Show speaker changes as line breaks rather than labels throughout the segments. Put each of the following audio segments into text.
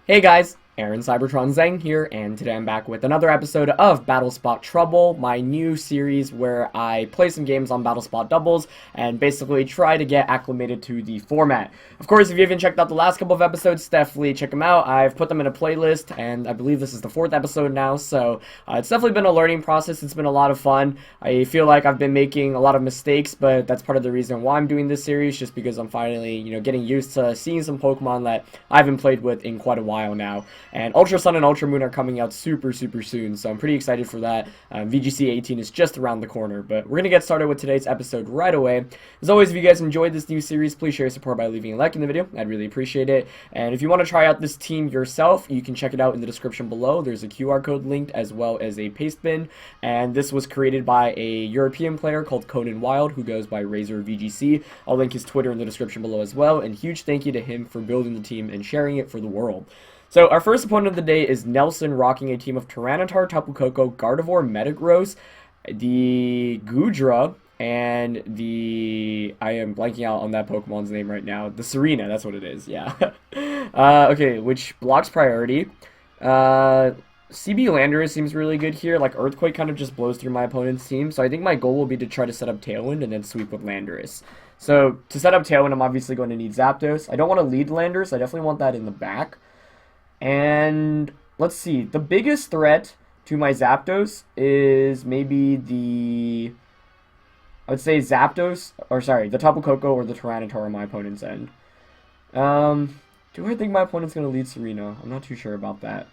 Hey guys, Aaron Cybertron Zeng here, and today I'm back with another episode of Battlespot Trouble, my new series where I play some games on Battlespot doubles and basically try to get acclimated to the format. Of course, if you haven't checked out the last couple of episodes, definitely check them out. I've put them in a playlist, and I believe this is the 4th episode now, so it's definitely been a learning process. It's been a lot of fun. I feel like I've been making a lot of mistakes, but that's part of the reason why I'm doing this series, just because I'm finally, getting used to seeing some Pokemon that I haven't played with in quite a while now. And Ultra Sun and Ultra Moon are coming out super soon, so I'm pretty excited for that. VGC 18 is just around the corner, but we're going to get started with today's episode right away. As always, if you guys enjoyed this new series, please share your support by leaving a like in the video. I'd really appreciate it. And if you want to try out this team yourself, you can check it out in the description below. There's a QR code linked as well as a paste bin, and this was created by a European player called Conan Wild, who goes by Razer VGC. I'll link his Twitter in the description below as well, and huge thank you to him for building the team and sharing it for the world. So our first opponent of the day is Nelson, rocking a team of Tyranitar, Tapu Koko, Gardevoir, Metagross, the Goodra, and the... I am blanking out on that Pokemon's name right now. The Serena, that's what it is, yeah. Okay, which blocks priority. CB Landorus seems really good here. Like, Earthquake kind of just blows through my opponent's team, so I think my goal will be to try to set up Tailwind and then sweep with Landorus. So, to set up Tailwind, I'm obviously going to need Zapdos. I don't want to lead Landorus, I definitely want that in the back. And let's see, the biggest threat to my Zapdos is maybe I would say Zapdos, or sorry, the Tapu Koko or the Tyranitar on my opponent's end. Do I think my opponent's going to lead Serena? I'm not too sure about that.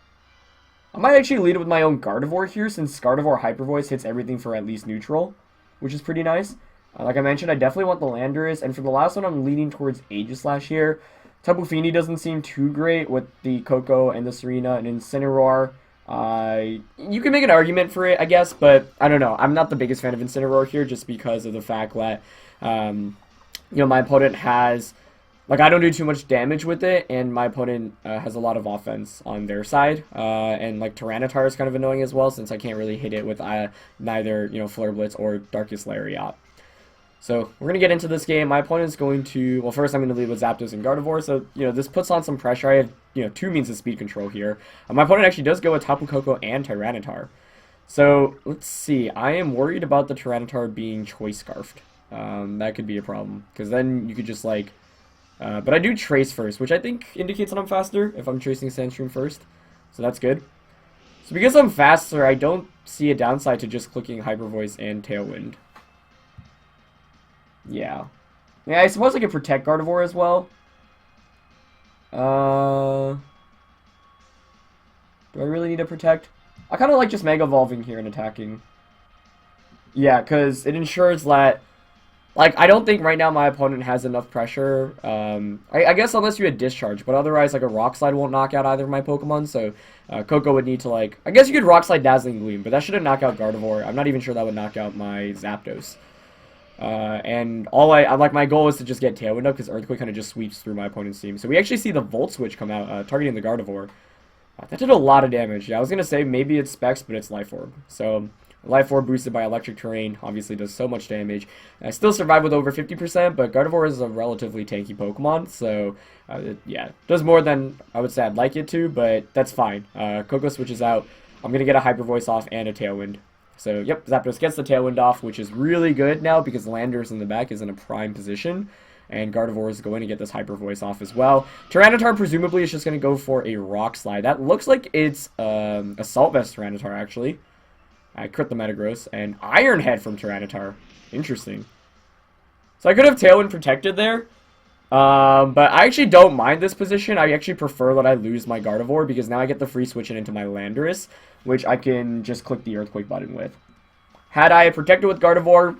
I might actually lead it with my own Gardevoir here, since Gardevoir Hyper Voice hits everything for at least neutral, which is pretty nice. Like I mentioned, I definitely want the Landorus, and for the last one, I'm leaning towards Aegislash here. Tapu Fini doesn't seem too great with the Koko and the Serena and Incineroar. You can make an argument for it, I guess, but I don't know. I'm not the biggest fan of Incineroar here just because of the fact that, my opponent has... Like, I don't do too much damage with it, and my opponent has a lot of offense on their side. And, like, Tyranitar is kind of annoying as well, since I can't really hit it with neither, Flare Blitz or Darkest Lariat. So, we're going to get into this game. My opponent's going to... Well, first I'm going to lead with Zapdos and Gardevoir. So, this puts on some pressure. I have, 2 means of speed control here. My opponent actually does go with Tapu Koko and Tyranitar. So, let's see. I am worried about the Tyranitar being Choice Scarfed. That could be a problem. Because then you could just, like... but I do Trace first, which I think indicates that I'm faster if I'm tracing Sandstream first. So, that's good. So, because I'm faster, I don't see a downside to just clicking Hyper Voice and Tailwind. Yeah. Yeah, I suppose I could protect Gardevoir as well. Do I really need to protect? I kind of like just Mega Evolving here and attacking. Yeah, because it ensures that... Like, I don't think right now my opponent has enough pressure. I guess unless you had Discharge, but otherwise, like, a Rock Slide won't knock out either of my Pokemon, so Koko would need to, like... I guess you could Rock Slide Dazzling Gleam, but that shouldn't knock out Gardevoir. I'm not even sure that would knock out my Zapdos. And my goal is to just get Tailwind up, because Earthquake kind of just sweeps through my opponent's team. So we actually see the Volt Switch come out, targeting the Gardevoir. That did a lot of damage. Yeah, I was going to say maybe it's Specs, but it's Life Orb. So, Life Orb boosted by Electric Terrain obviously does so much damage. I still survive with over 50%, but Gardevoir is a relatively tanky Pokemon, so, yeah, does more than I would say I'd like it to, but that's fine. Koko switches out. I'm going to get a Hyper Voice off and a Tailwind. So, yep, Zapdos gets the Tailwind off, which is really good now because Landorus in the back is in a prime position. And Gardevoir is going to get this Hyper Voice off as well. Tyranitar presumably is just going to go for a Rock Slide. That looks like it's Assault Vest Tyranitar, actually. I crit the Metagross. And Iron Head from Tyranitar. Interesting. So I could have Tailwind protected there. But I actually don't mind this position. I actually prefer that I lose my Gardevoir because now I get the free switch into my Landorus, which I can just click the Earthquake button with. Had I protected with Gardevoir,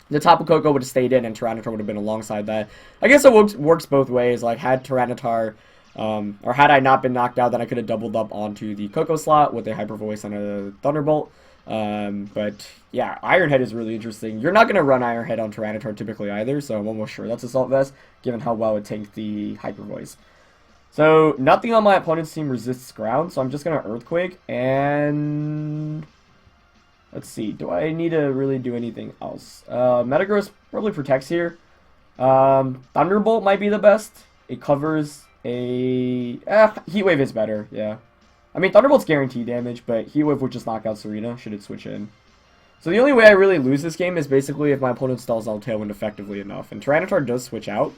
the Tapu Koko would have stayed in and Tyranitar would have been alongside that. I guess it works both ways. Like, had Tyranitar, or had I not been knocked out, then I could have doubled up onto the Koko slot with a Hyper Voice and a Thunderbolt. But yeah, Iron Head is really interesting. You're not going to run Iron Head on Tyranitar typically either, so I'm almost sure that's Assault Vest, given how well it tanked the Hyper Voice. So, nothing on my opponent's team resists ground, so I'm just going to Earthquake, and... Let's see, do I need to really do anything else? Metagross probably protects here. Thunderbolt might be the best. It covers a... Heat Wave is better, yeah. I mean, Thunderbolt's guaranteed damage, but Heat Wave would just knock out Serena, should it switch in. So the only way I really lose this game is basically if my opponent stalls out Tailwind effectively enough. And Tyranitar does switch out,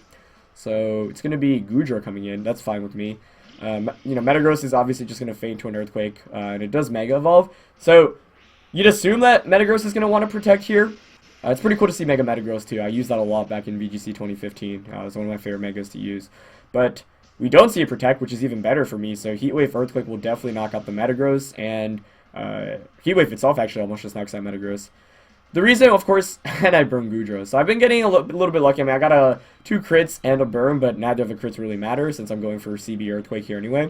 so it's going to be Goodra coming in. That's fine with me. You know, Metagross is obviously just going to feint to an Earthquake, and it does Mega Evolve. So you'd assume that Metagross is going to want to protect here. It's pretty cool to see Mega Metagross too. I used that a lot back in VGC 2015. It was one of my favorite Megas to use. But we don't see it protect, which is even better for me. So Heat Wave Earthquake will definitely knock out the Metagross, and Heat Wave itself actually almost just knocks out Metagross. The reason, of course, and I burn Goodra. So I've been getting a little bit lucky. I mean, I got 2 crits and a burn, but neither of the crits really matter since I'm going for CB Earthquake here anyway.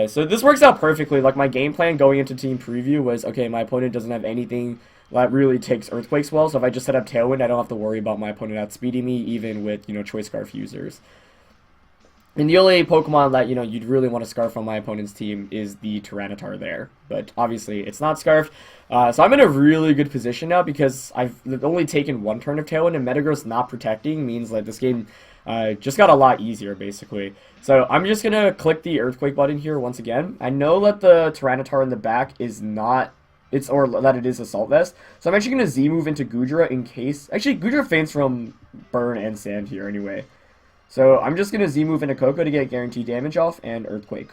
So this works out perfectly. Like, my game plan going into team preview was, okay, my opponent doesn't have anything that really takes Earthquakes well. So if I just set up Tailwind, I don't have to worry about my opponent outspeeding me, even with, you know, Choice Scarf users. And the only Pokemon that, you know, you'd really want to Scarf on my opponent's team is the Tyranitar there. But obviously, it's not Scarfed. So I'm in a really good position now because I've only taken 1 turn of Tailwind, and Metagross not protecting means that this game just got a lot easier, basically. So I'm just going to click the Earthquake button here once again. I know that the Tyranitar in the back is not... or that it is Assault Vest. So I'm actually going to Z-move into Goodra in case... Actually, Goodra feints from Burn and Sand here anyway. So I'm just going to Z-move into Koko to get guaranteed damage off and Earthquake.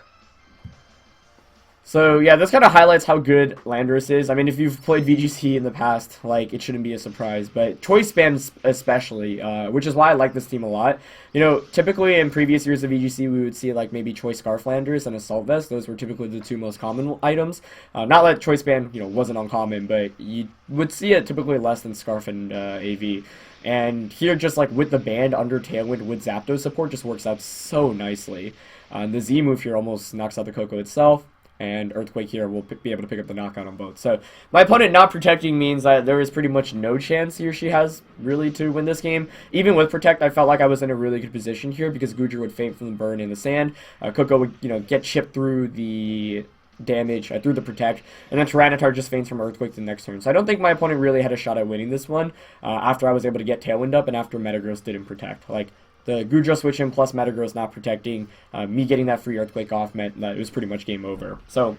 So yeah, this kind of highlights how good Landorus is. I mean, if you've played VGC in the past, like, it shouldn't be a surprise. But Choice Spam especially, which is why I like this team a lot. You know, typically in previous years of VGC, we would see, like, maybe Choice Scarf Landorus and Assault Vest. Those were typically the 2 most common items. Not that Choice Spam, you know, wasn't uncommon, but you would see it typically less than Scarf and AV. And here, just like with the band under Tailwind with Zapdos support, just works out so nicely. The Z move here almost knocks out the Koko itself, and Earthquake here will be able to pick up the knockout on both. So my opponent not protecting means that there is pretty much no chance he or she has really to win this game. Even with Protect, I felt like I was in a really good position here because Goodra would feint from the Burn in the Sand. Koko would, you know, get chipped through the damage through the Protect, and then Tyranitar just feints from Earthquake the next turn. So I don't think my opponent really had a shot at winning this one after I was able to get Tailwind up and after Metagross didn't protect. Like, the Goodra switch in plus Metagross not protecting, me getting that free Earthquake off meant that it was pretty much game over. So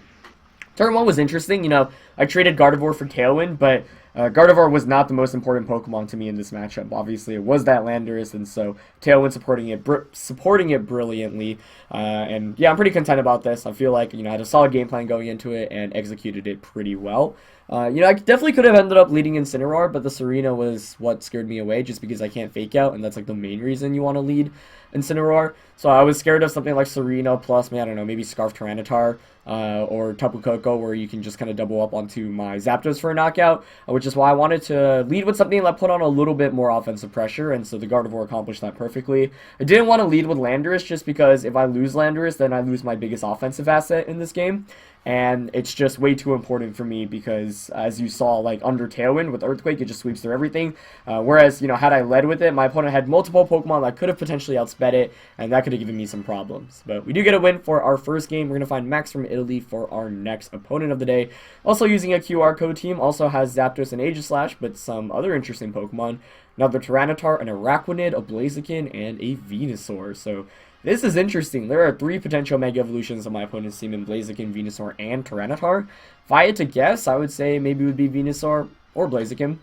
turn 1 was interesting. You know, I traded Gardevoir for Tailwind, but Gardevoir was not the most important Pokemon to me in this matchup. Obviously, it was that Landorus, and so Tailwind supporting it brilliantly. And yeah, I'm pretty content about this. I feel like, you know, I had a solid game plan going into it and executed it pretty well. You know, I definitely could have ended up leading Incineroar, but the Serena was what scared me away just because I can't Fake Out, and that's like the main reason you want to lead Incineroar. So I was scared of something like Serena plus, I don't know, maybe Scarf Tyranitar or Tapu Koko, where you can just kind of double up onto my Zapdos for a knockout, which is why I wanted to lead with something that put on a little bit more offensive pressure, and so the Gardevoir accomplished that perfectly. I didn't want to lead with Landorus just because if I lose Landorus, then I lose my biggest offensive asset in this game. And it's just way too important for me because, as you saw, like, under Tailwind with Earthquake, it just sweeps through everything. Whereas, you know, had I led with it, my opponent had multiple Pokemon that could have potentially outsped it, and that could have given me some problems. But we do get a win for our first game. We're going to find Max from Italy for our next opponent of the day. Also using a QR code team, also has Zapdos and Aegislash, but some other interesting Pokemon. Another Tyranitar, an Araquanid, a Blaziken, and a Venusaur. So this is interesting. There are 3 potential Mega Evolutions on my opponent's team in Blaziken, Venusaur, and Tyranitar. If I had to guess, I would say maybe it would be Venusaur or Blaziken.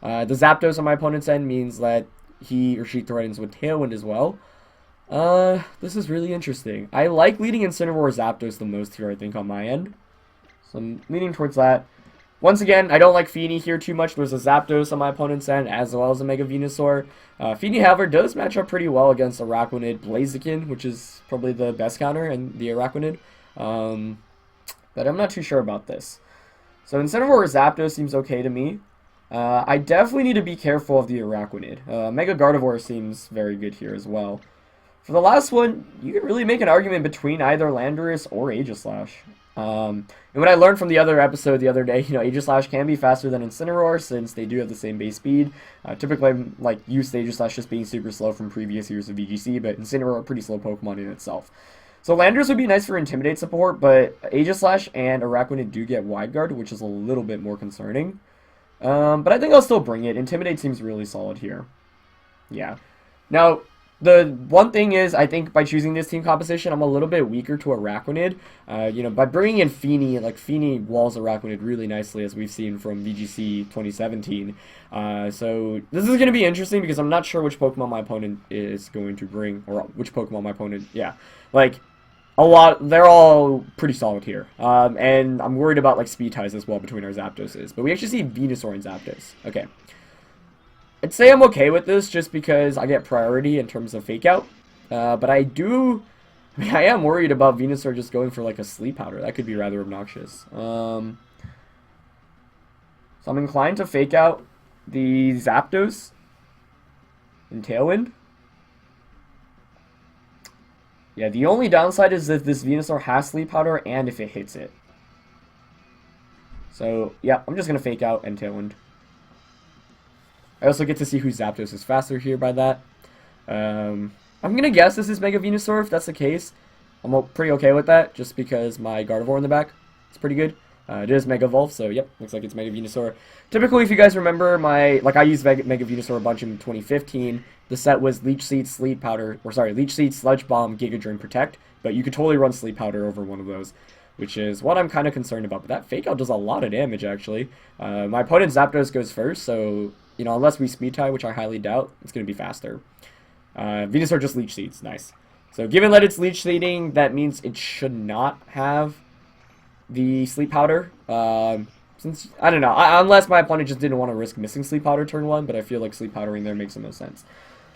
The Zapdos on my opponent's end means that he or she threatens with Tailwind as well. This is really interesting. I like leading Incineroar or Zapdos the most here, I think, on my end. So I'm leaning towards that. Once again, I don't like Feeny here too much. There's a Zapdos on my opponent's end, as well as a Mega Venusaur. Feeny, however, does match up pretty well against Araquanid Blaziken, which is probably the best counter in the Araquanid. But I'm not too sure about this. So Incineroar or Zapdos seems okay to me. I definitely need to be careful of the Araquanid. Mega Gardevoir seems very good here as well. For the last one, you can really make an argument between either Landorus or Aegislash. And what I learned from the other episode the other day, you know, Aegislash can be faster than Incineroar since they do have the same base speed. Typically, I'm like used to Aegislash just being super slow from previous years of VGC, but Incineroar a pretty slow Pokemon in itself. So Landorus would be nice for Intimidate support, but Aegislash and Araquanid do get Wide Guard, which is a little bit more concerning. But I think I'll still bring it. Intimidate seems really solid here. Yeah. Now, The one thing is, I think by choosing this team composition, I'm a little bit weaker to Araquanid. By bringing in Feeny, like Feeny walls Araquanid really nicely, as we've seen from VGC 2017. So this is going to be interesting because I'm not sure which Pokemon my opponent is going to bring, or which Pokemon my opponent, yeah. Like, they're all pretty solid here. And I'm worried about, like, speed ties as well between our Zapdoses. But we actually see Venusaur and Zapdos. Okay. I'd say I'm okay with this just because I get priority in terms of fake out. But I am worried about Venusaur just going for like a sleep powder. That could be rather obnoxious. So I'm inclined to fake out the Zapdos and Tailwind. Yeah, the only downside is if this Venusaur has sleep powder and if it hits it. So yeah, I'm just gonna fake out and Tailwind. I also get to see who Zapdos is faster here by that. I'm going to guess this is Mega Venusaur if that's the case. I'm pretty okay with that just because my Gardevoir in the back is pretty good. It is Mega Evolve, so yep, looks like it's Mega Venusaur. Typically, if you guys remember, I used Mega Venusaur a bunch in 2015. The set was Leech Seed, Sleep Powder, Leech Seed, Sludge Bomb, Giga Drain, Protect, but you could totally run Sleep Powder over one of those, which is what I'm kind of concerned about. But that Fake Out does a lot of damage, actually. My opponent Zapdos goes first, so unless we speed tie, which I highly doubt, it's going to be faster. Venusaur just Leech Seeds. Nice. So given that it's Leech Seeding, that means it should not have the Sleep Powder. Since, I don't know, unless my opponent just didn't want to risk missing Sleep Powder turn 1, but I feel like Sleep Powdering there makes the most sense.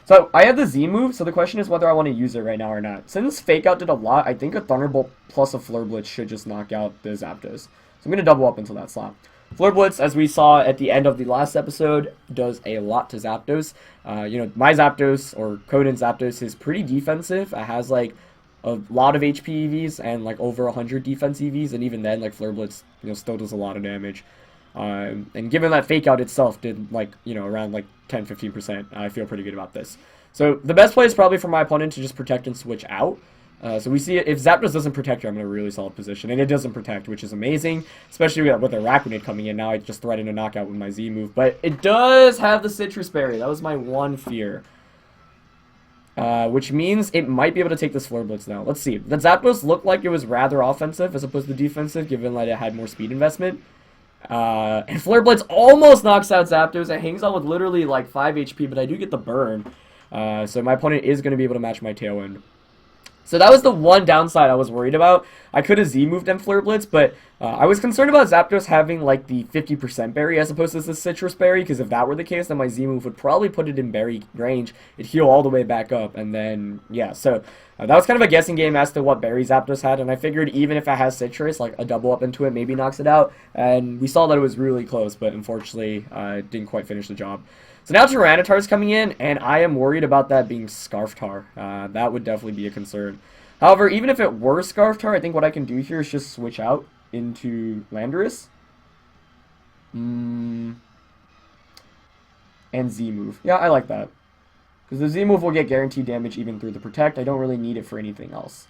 So I have the Z move, so the question is whether I want to use it right now or not. Since Fake Out did a lot, I think a Thunderbolt plus a Flare Blitz should just knock out the Zapdos. So I'm going to double up until that slot. Flare Blitz, as we saw at the end of the last episode, does a lot to Zapdos. My Zapdos, or Coden Zapdos, is pretty defensive. It has, like, a lot of HP EVs and, like, over 100 defense EVs, and even then, like, Flare Blitz, still does a lot of damage. And given that Fake Out itself did, like, around, like, 10-15%, I feel pretty good about this. So the best play is probably for my opponent to just protect and switch out. So we see if Zapdos doesn't protect here, I'm in a really solid position. And it doesn't protect, which is amazing. Especially with Araquanid coming in. Now I just threaten a knockout with my Z move. But it does have the Citrus Berry. That was my one fear. Which means it might be able to take this Flare Blitz now. Let's see. The Zapdos looked like it was rather offensive as opposed to defensive, given that it had more speed investment. And Flare Blitz almost knocks out Zapdos. It hangs on with literally like 5 HP, but I do get the burn. So my opponent is going to be able to match my Tailwind. So that was the one downside I was worried about. I could have Z-moved and Flare Blitz, but I was concerned about Zapdos having like the 50% berry as opposed to the Citrus Berry, because if that were the case, then my Z-move would probably put it in berry range. It'd heal all the way back up, and then, yeah, so that was kind of a guessing game as to what berry Zapdos had, and I figured even if it has Citrus, like a double up into it maybe knocks it out, and we saw that it was really close, but unfortunately, it didn't quite finish the job. So now Tyranitar's coming in, and I am worried about that being Scarftar. That would definitely be a concern. However, even if it were Scarftar, I think what I can do here is just switch out into Landorus. And Z-move. Yeah, I like that. Because the Z-move will get guaranteed damage even through the Protect. I don't really need it for anything else.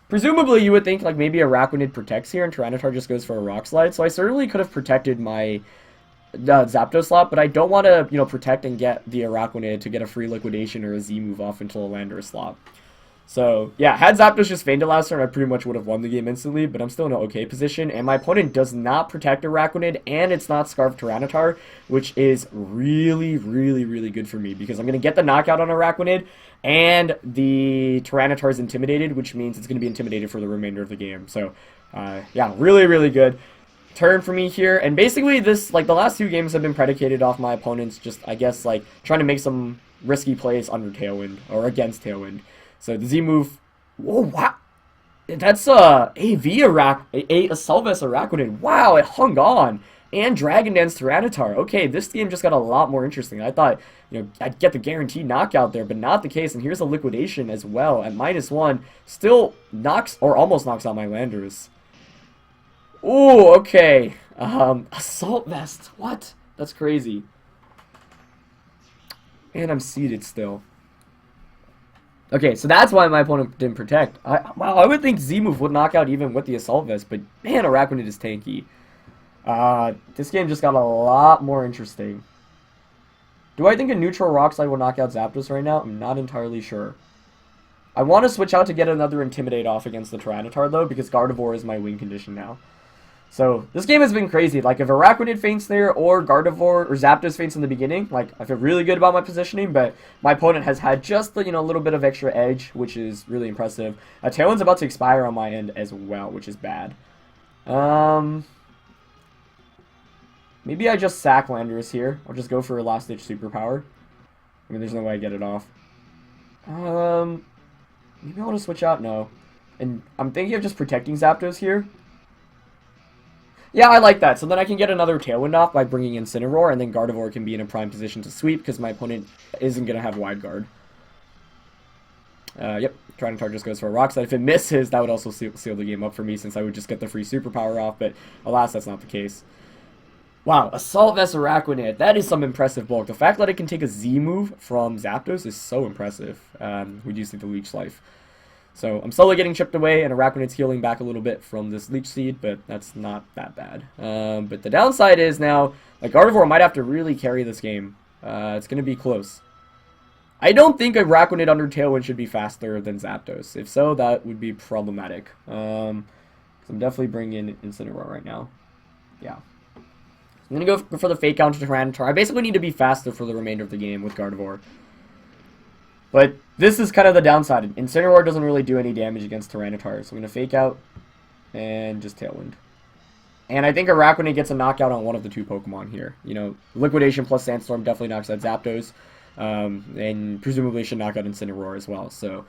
Presumably, you would think like maybe Araquanid protects here, and Tyranitar just goes for a Rock Slide. So I certainly could have protected my Zapdos slot, but I don't want to, protect and get the Araquanid to get a free liquidation or a Z move off until a Landorus slot. So, yeah, had Zapdos just feigned it last turn, I pretty much would have won the game instantly, but I'm still in an okay position, and my opponent does not protect Araquanid, and it's not Scarf Tyranitar, which is really, really, really good for me, because I'm going to get the knockout on Araquanid, and the Tyranitar is intimidated, which means it's going to be intimidated for the remainder of the game. So, yeah, really, really good turn for me here, and basically this, like, the last two games have been predicated off my opponents just, I guess, like, trying to make some risky plays under Tailwind, or against Tailwind. So the Z move, whoa, wow, that's AV Salvus Araquanid, wow, it hung on, and Dragon Dance Tyranitar. Okay, this game just got a lot more interesting. I thought, I'd get the guaranteed knockout there, but not the case, and here's a liquidation as well at -1, still knocks, or almost knocks out my Landorus. Ooh, okay. Assault Vest. What? That's crazy. And I'm seated still. Okay, so that's why my opponent didn't protect. Wow, I would think Z-move would knock out even with the Assault Vest, but man, Araquanid is tanky. This game just got a lot more interesting. Do I think a neutral Rock Slide will knock out Zapdos right now? I'm not entirely sure. I want to switch out to get another Intimidate off against the Tyranitar, though, because Gardevoir is my win condition now. So, this game has been crazy. Like, if Araquanid faints there, or Gardevoir, or Zapdos faints in the beginning, like, I feel really good about my positioning, but my opponent has had just, you know, a little bit of extra edge, which is really impressive. Tailwind's about to expire on my end as well, which is bad. Maybe I just sack Landorus here. I'll just go for a last-ditch superpower. I mean, there's no way I get it off. Maybe I want to switch out? No. And I'm thinking of just protecting Zapdos here. Yeah, I like that. So then I can get another Tailwind off by bringing in Incineroar, and then Gardevoir can be in a prime position to sweep because my opponent isn't going to have Wide Guard. Yep, Tyranitar just goes for a Rock Slide. If it misses, that would also seal the game up for me since I would just get the free superpower off, but alas, that's not the case. Wow, Assault Vest Araquanid. That is some impressive bulk. The fact that it can take a Z move from Zapdos is so impressive. We do see the Leech Life. So I'm slowly getting chipped away, and Araquanid's healing back a little bit from this Leech Seed, but that's not that bad. But the downside is now, like, Gardevoir might have to really carry this game. It's going to be close. I don't think Araquanid under Tailwind should be faster than Zapdos. If so, that would be problematic. I'm definitely bringing in Incineroar right now. Yeah. I'm going to go for the Fake Out to Tyranitar. I basically need to be faster for the remainder of the game with Gardevoir. But this is kind of the downside. Incineroar doesn't really do any damage against Tyranitar. So I'm going to Fake Out and just Tailwind. And I think Araquanid gets a knockout on one of the two Pokemon here. You know, Liquidation plus Sandstorm definitely knocks out Zapdos. And presumably should knock out Incineroar as well. So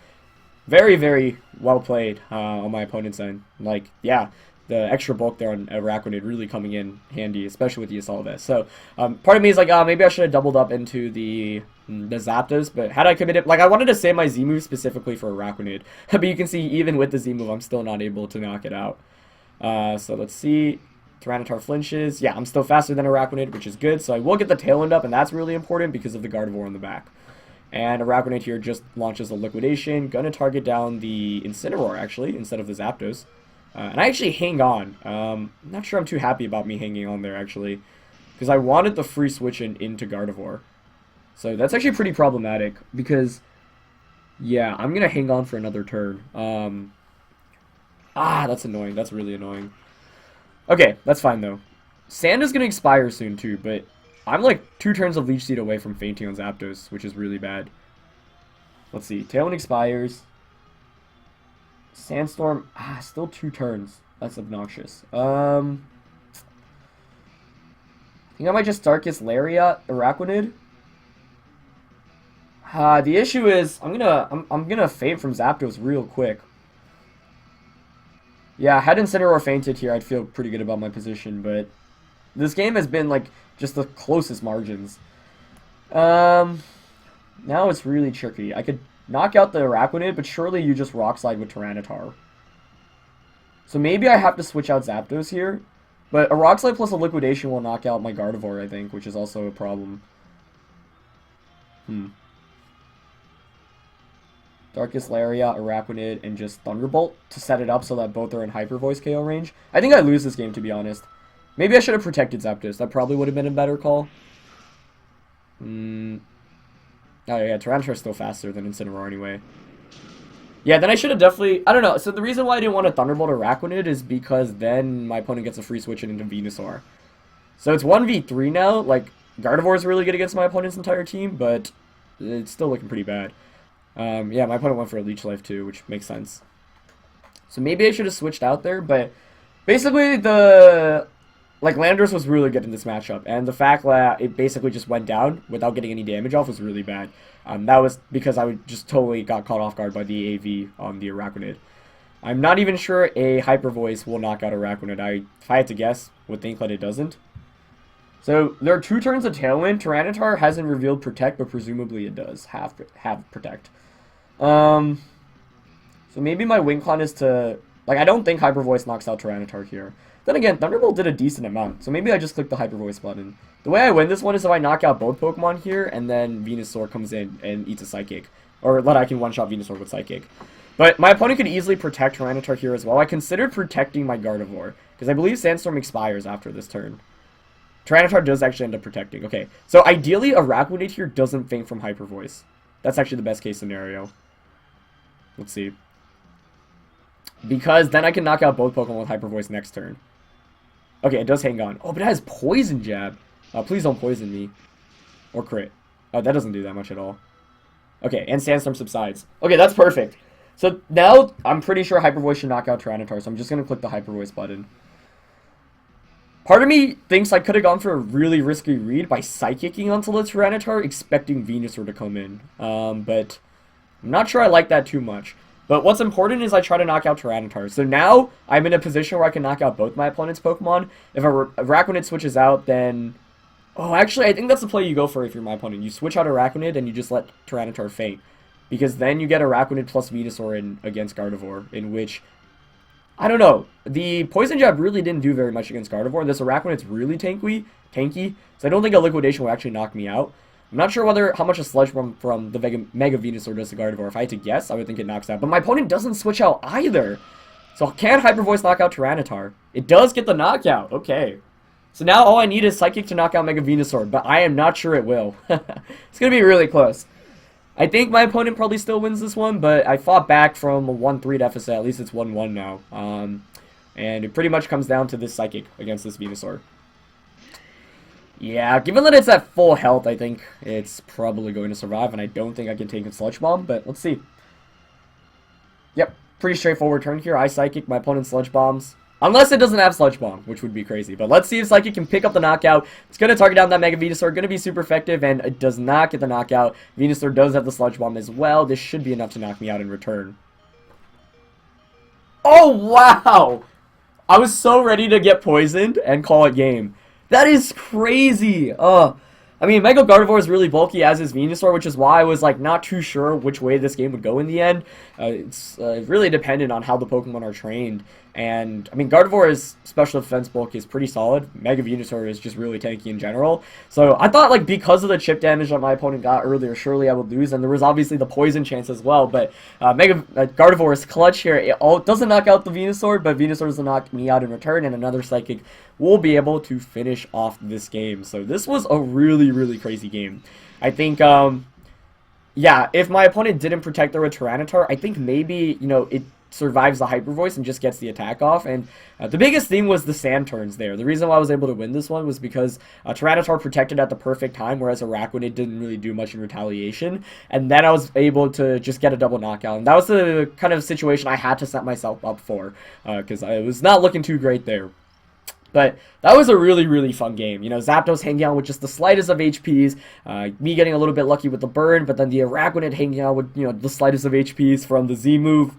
very, very well played on my opponent's end. Like, yeah. The extra bulk there on Araquanid really coming in handy, especially with the Assault Vest. So, part of me is like, maybe I should have doubled up into the Zapdos, but had I committed, like, I wanted to save my Z move specifically for Araquanid, but you can see even with the Z move, I'm still not able to knock it out. So let's see, Tyranitar flinches. Yeah, I'm still faster than Araquanid, which is good, so I will get the Tailwind up, and that's really important because of the Gardevoir on the back. And Araquanid here just launches a Liquidation, gonna target down the Incineroar, actually, instead of the Zapdos. And I actually hang on. I'm not sure I'm too happy about me hanging on there, actually. Because I wanted the free switch into Gardevoir. So that's actually pretty problematic. Because, yeah, I'm going to hang on for another turn. That's annoying. That's really annoying. Okay, that's fine, though. Sand is going to expire soon, too. But I'm like 2 turns of Leech Seed away from fainting on Zapdos, which is really bad. Let's see. Tailwind expires. Sandstorm, still 2 turns. That's obnoxious. I think I might just Darkest Lariat Araquanid. The issue is I'm gonna faint from Zapdos real quick. Yeah, had Incineroar fainted here, I'd feel pretty good about my position, but this game has been like just the closest margins. Now it's really tricky. I could knock out the Araquanid, but surely you just Rock Slide with Tyranitar. So maybe I have to switch out Zapdos here. But a Rock Slide plus a Liquidation will knock out my Gardevoir, I think, which is also a problem. Darkest Lariat, Araquanid, and just Thunderbolt to set it up so that both are in Hyper Voice KO range. I think I lose this game, to be honest. Maybe I should have protected Zapdos. That probably would have been a better call. Oh yeah, Tyranitar is still faster than Incineroar anyway. Yeah, then I should have definitely... I don't know. So the reason why I didn't want to Thunderbolt Araquanid is because then my opponent gets a free switch into Venusaur. So it's 1v3 now. Like, Gardevoir is really good against my opponent's entire team, but it's still looking pretty bad. Yeah, my opponent went for a Leech Life too, which makes sense. So maybe I should have switched out there, but basically like, Landorus was really good in this matchup, and the fact that it basically just went down without getting any damage off was really bad. That was because I just totally got caught off guard by the AV on the Araquanid. I'm not even sure a Hyper Voice will knock out Araquanid. If I had to guess, would think that it doesn't. So, there are 2 turns of Tailwind. Tyranitar hasn't revealed Protect, but presumably it does have Protect. So maybe my win con is to... Like, I don't think Hyper Voice knocks out Tyranitar here. Then again, Thunderbolt did a decent amount, so maybe I just click the Hyper Voice button. The way I win this one is if I knock out both Pokemon here, and then Venusaur comes in and eats a Psychic. Or that I can one-shot Venusaur with Psychic. But my opponent could easily protect Tyranitar here as well. I considered protecting my Gardevoir, because I believe Sandstorm expires after this turn. Tyranitar does actually end up protecting. Okay, so ideally, Araquanid here doesn't faint from Hyper Voice. That's actually the best case scenario. Let's see. Because then I can knock out both Pokemon with Hyper Voice next turn. Okay, it does hang on. Oh, but it has Poison Jab. Please don't poison me. Or crit. Oh, that doesn't do that much at all. Okay, and Sandstorm subsides. Okay, that's perfect. So now I'm pretty sure Hyper Voice should knock out Tyranitar, so I'm just going to click the Hyper Voice button. Part of me thinks I could have gone for a really risky read by Psychicking onto the Tyranitar, expecting Venusaur to come in. But I'm not sure I like that too much. But what's important is I try to knock out Tyranitar. So now I'm in a position where I can knock out both my opponent's Pokemon. If Araquanid switches out, then... Oh, actually, I think that's the play you go for if you're my opponent. You switch out Araquanid and you just let Tyranitar faint. Because then you get Araquanid plus Venusaur in against Gardevoir, in which... I don't know. The Poison Jab really didn't do very much against Gardevoir. This Araquanid's really tanky, so I don't think a Liquidation will actually knock me out. I'm not sure how much a Sludge Bomb from the Mega Venusaur does to Gardevoir. If I had to guess, I would think it knocks out. But my opponent doesn't switch out either. So can Hyper Voice knock out Tyranitar? It does get the knockout. Okay. So now all I need is Psychic to knock out Mega Venusaur, but I am not sure it will. It's going to be really close. I think my opponent probably still wins this one, but I fought back from a 1-3 deficit. At least it's 1-1 now. And it pretty much comes down to this Psychic against this Venusaur. Yeah, given that it's at full health, I think it's probably going to survive, and I don't think I can take a Sludge Bomb, but let's see. Yep, pretty straightforward turn here. I Psychic, my opponent Sludge Bombs. Unless it doesn't have Sludge Bomb, which would be crazy. But let's see if Psychic can pick up the knockout. It's going to target down that Mega Venusaur, going to be super effective, and it does not get the knockout. Venusaur does have the Sludge Bomb as well. This should be enough to knock me out in return. Oh, wow! I was so ready to get poisoned and call it game. That is crazy. I mean, Mega Gardevoir is really bulky, as is Venusaur, which is why I was like not too sure which way this game would go in the end. It's really dependent on how the Pokemon are trained. And, I mean, Gardevoir's special defense bulk is pretty solid. Mega Venusaur is just really tanky in general. So, I thought, like, because of the chip damage that my opponent got earlier, surely I would lose. And there was obviously the poison chance as well. But Gardevoir is clutch here. It doesn't knock out the Venusaur, but Venusaur doesn't knock me out in return. And another Psychic will be able to finish off this game. So, this was a really, really crazy game. I think, yeah, if my opponent didn't protect their Tyranitar, I think maybe, you know, it survives the Hyper Voice and just gets the attack off. And the biggest thing was the sand turns there. The reason why I was able to win this one was because Tyranitar protected at the perfect time, whereas Araquanid didn't really do much in retaliation. And then I was able to just get a double knockout. And that was the kind of situation I had to set myself up for, because I was not looking too great there. But that was a really, really fun game. You know, Zapdos hanging out with just the slightest of HPs, me getting a little bit lucky with the burn, but then the Araquanid hanging out with, you know, the slightest of HPs from the Z move.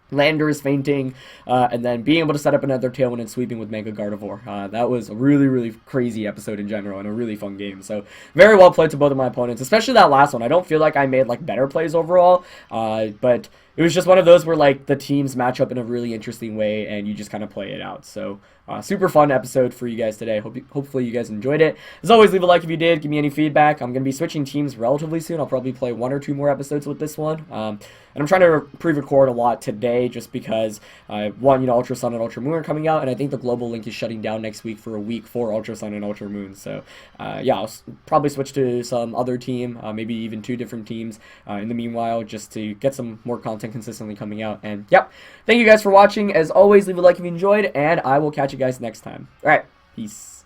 Landers fainting, and then being able to set up another Tailwind and sweeping with Mega Gardevoir. That was a really, really crazy episode in general and a really fun game. So, very well played to both of my opponents, especially that last one. I don't feel like I made, like, better plays overall, but it was just one of those where, like, the teams match up in a really interesting way, and you just kind of play it out. So, super fun episode for you guys today. Hopefully you guys enjoyed it. As always, leave a like if you did. Give me any feedback. I'm going to be switching teams relatively soon. I'll probably play 1 or 2 more episodes with this one. And I'm trying to pre-record a lot today just because, one, you know, Ultra Sun and Ultra Moon are coming out, and I think the Global Link is shutting down next week for a week for Ultra Sun and Ultra Moon. So, yeah, I'll probably switch to some other team, maybe even 2 different teams in the meanwhile, just to get some more content consistently coming out. And, yep, thank you guys for watching. As always, leave a like if you enjoyed, and I will catch you guys next time. All right, peace.